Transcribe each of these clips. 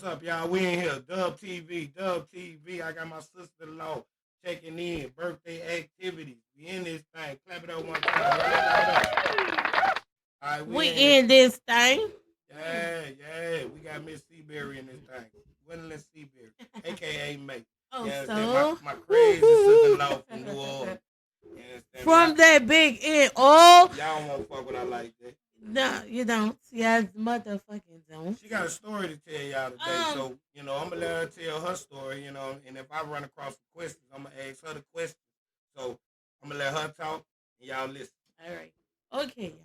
what's up, y'all? We in here. Dub TV, Dub TV. I got my sister-in-law checking in. Birthday activities. We in this thing. Clap it up one time. Clap it up. All right, we We in here. in this thing. Yeah, yeah. We got Miss Seaberry in this thing. Gwendolyn Seaberry, a.k.a. Mate. Oh, You understand? My, so my crazy sister-in-law from New Orleans. You understand me? from that big end. Oh, Y'all don't want to fuck with her like that. no, you don't. See, I motherfucking don't. She got a story to tell y'all today, Um, so I'm gonna let her tell her story, and if I run across some questions, I'm gonna ask her the question. So I'm gonna let her talk and y'all listen. all right. Okay, y'all.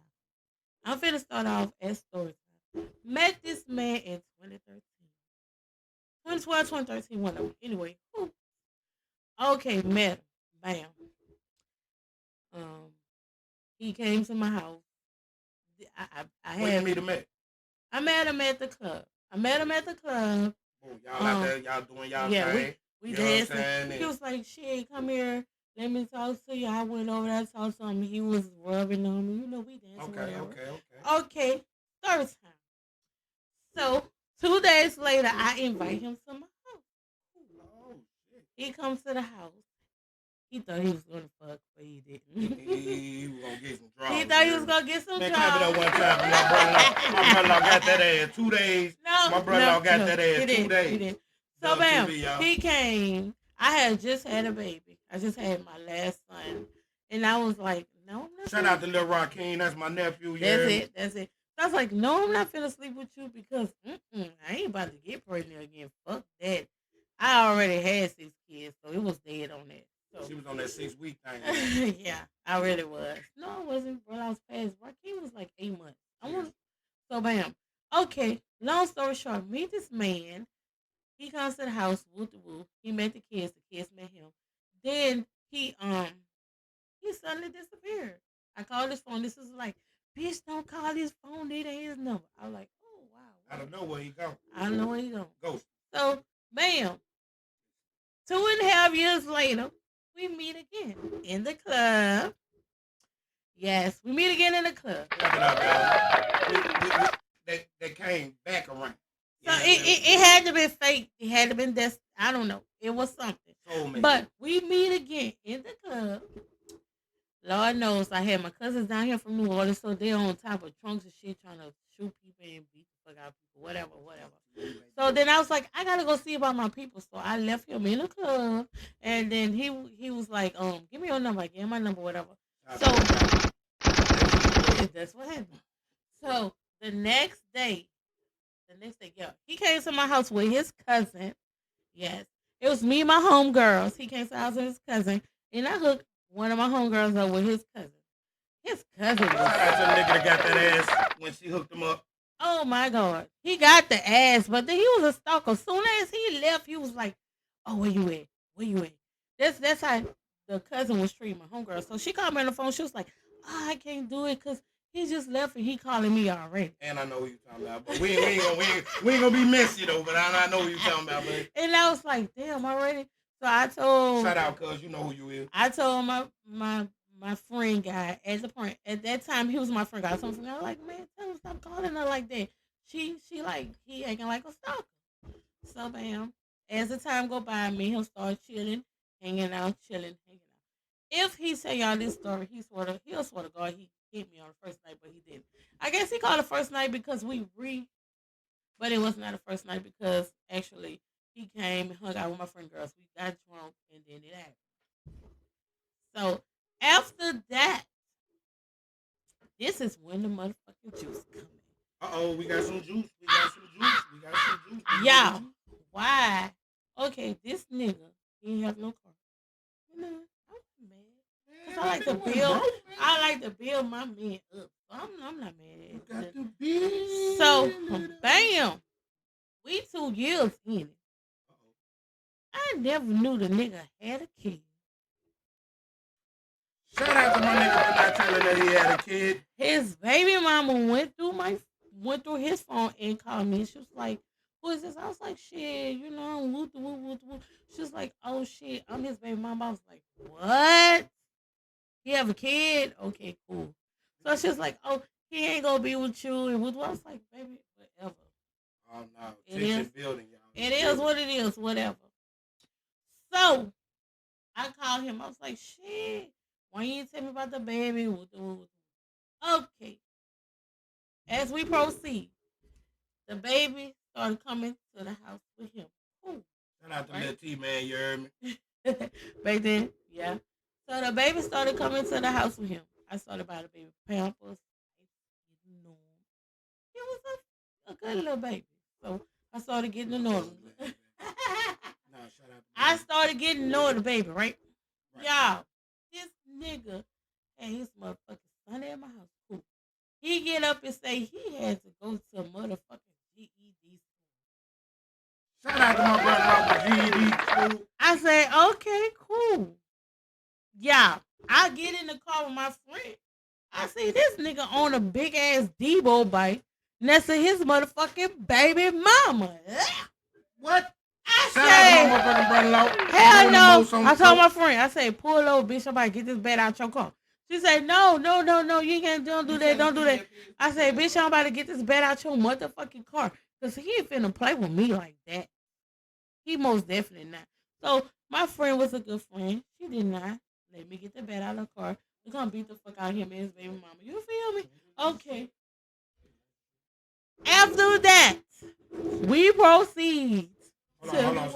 I'm finna start off as story time. Met this man in 2013. 2012, 2013, one of them. Anyway, okay, met him. Bam. Um, he came to my house. I Where you had meet him at? I met him at the club. I met him at the club. Oh, y'all out Um, there, y'all doing y'all yeah, thing. we You know what I'm dancing. saying? He was like, "Shit, come here, let me talk to you." I went over there, talked to him. He was rubbing on me. We dancing, Okay, whatever. okay, okay. Okay, third time. So 2 days later, I invite him to my house. Oh shit. He comes to the house. He thought he was gonna fuck, but he didn't. He was gonna get some He draws. thought You he hear was me? gonna get some Man, clap it up drugs. one time for my brother-in-law. My brother-in-law got that ass 2 days. My No, brother-in-law got no, that he ass two didn't. He days. didn't. So Dub bam, TV, y'all. he came. I had just had a baby. I just had my last son, and I was like, no, I'm not. Shout out to Lil Rakim. That's my nephew. You That's hear me? it. That's it. So I was like, no, I'm not finna sleep with you because I ain't about to get pregnant again. Fuck that. I already had 6 kids, so it was dead on that. She was on that 6 week thing. Yeah, I really was. No, I wasn't. Bro, I was past. Rakim was like 8 months. I was so bam. Okay, long story short, meet this man. He comes to the house, woo the woo. He met the kids met him. Then he suddenly disappeared. I called his phone. This is like, bitch, don't call his phone. It ain't his number. I was like, oh wow. I don't know where he go. I don't know where he going. Ghost. So bam, 2.5 years later, we meet again in the club. Yes, we meet again in the club. Clap it up, y'all. They came back around. So it had to be fake. It had to be this. I don't know. It was something. But we meet again in the club. Lord knows I had my cousins down here from New Orleans, so they're on top of trunks and shit trying to shoot people and beat the fuck out of people, whatever. So then I was like, I gotta go see about my people. So I left him in the club, and then he was like, give me your number. I gave him my number, whatever. So that's what happened. So the next day, yeah, he came to my house with his cousin. Yes, it was me and my homegirls. He came to the house with his cousin, and I hooked one of my homegirls up with his cousin. His cousin Shout was, out to the nigga that got that ass when she hooked him up. oh my god, he got the ass, but then he was a stalker. Soon as he left, he was like, "Oh, where you at? Where you at?" That's how the cousin was treating my homegirl. So she called me on the phone. She was like, oh, "I can't do it because he just left and he calling me already." And I know who you talking about, but we ain't gonna be messy though. But I know who you talking about, but And I was like, "Damn, already." So I told, shout out, cuz you know who you is. I told my friend guy at the point at that time he was my friend guy. So I'm like, man, tell him stop calling her like that. She like he acting like a stalker. So bam, as the time go by, me and him start chilling, hanging out, chilling, hanging out. If he say y'all this story, he'll swear to God he hit me on the first night, but he didn't. I guess he called the first night because but it was not the first night because actually he came and hung out with my friend girls. We got drunk and then it happened. So after that, this is when the motherfucking juice come We got some juice. We got some juice. We got some juice. in. Y'all, why? Okay, this nigga, he ain't have no car. You know, I'm mad. Cause I like to build my man up. So I'm not mad at Got it. the beat. So, bam, we 2 years in it. I never knew the nigga had a kid. Shout out to my nigga for not telling that he had a kid. His baby mama went through his phone and called me. She was like, "Who is this?" I was like, "Shit, woo woo woo woo." She was like, "Oh shit, I'm his baby mama." I was like, "What? He have a kid? Okay, cool." So she was like, "Oh, he ain't gonna be with you." And with I was like, "Baby, whatever." Oh no, It tension is. building, y'all. It is what it is, whatever. So I called him. I was like, shit, why you didn't tell me about the baby? Okay. As we proceed, the baby started coming to the house with him. Cool. Shout out to little T man, you heard me. Back then, yeah. So the baby started coming to the house with him. I started buying the baby pampers. He was a good little baby. So I started getting to know him. Nah, shout out to I baby. started getting to know the baby, right? Right. Y'all, this nigga had his motherfucking son at my house. Cool. He get up and say he had to go to a motherfucking GED school. Shout out to my brother off the GED school. I say, okay, cool. Yeah, I get in the car with my friend. I see this nigga on a big ass Debo bike next to his motherfucking baby mama. What? I Shout out to say, my motherfucking brother-in-law. hell Doing the no. most on I the told my coast. friend, I said, pull over, bitch. Somebody get this bed out your car. She said, no, you can't, don't do that, don't do that. I said, bitch, I'm about to get this bed out your motherfucking car. Because he ain't finna play with me like that. He most definitely not. So my friend was a good friend. She did not let me get the bed out of the car. We gonna beat the fuck out of him and his baby mama. You feel me? Okay. After that, we proceed Hold on.